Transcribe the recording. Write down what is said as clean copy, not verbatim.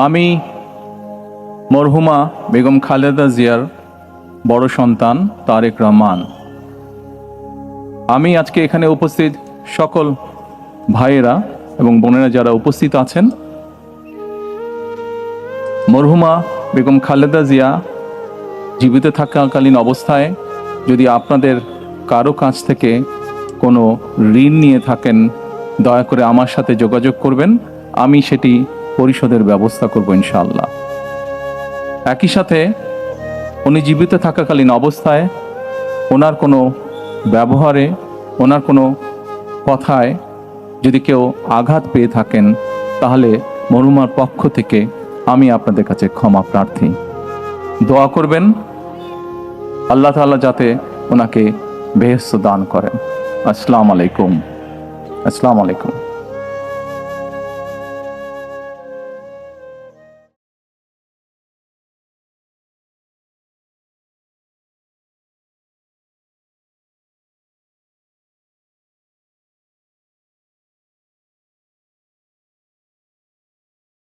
আমি মরহুমা বেগম খালেদা জিয়ার বড় সন্তান তারেক রহমান। আমি আজকে এখানে উপস্থিত সকল ভাইয়েরা এবং বোনেরা যারা উপস্থিত আছেন, মরহুমা বেগম খালেদা জিয়া জীবিত থাকাকালীন অবস্থায় যদি আপনাদের কারো কাছ থেকে কোনো ঋণ নিয়ে থাকেন, দয়া করে আমার সাথে যোগাযোগ করবেন, আমি সেটি পরিশোধের ব্যবস্থা করব ইনশাআল্লাহ। একই সাথে উনি জীবিত থাকাকালীন অবস্থায় ওনার কোনো ব্যবহারে, ওনার কোনো কথায় যদি কেউ আঘাত পেয়ে থাকেন, তাহলে মরহুমার পক্ষ থেকে আমি আপনাদের কাছে ক্ষমা প্রার্থী। দোয়া করবেন আল্লাহ তাআলা যাতে ওনাকে বেহেশত দান করেন। আসসালামু আলাইকুম।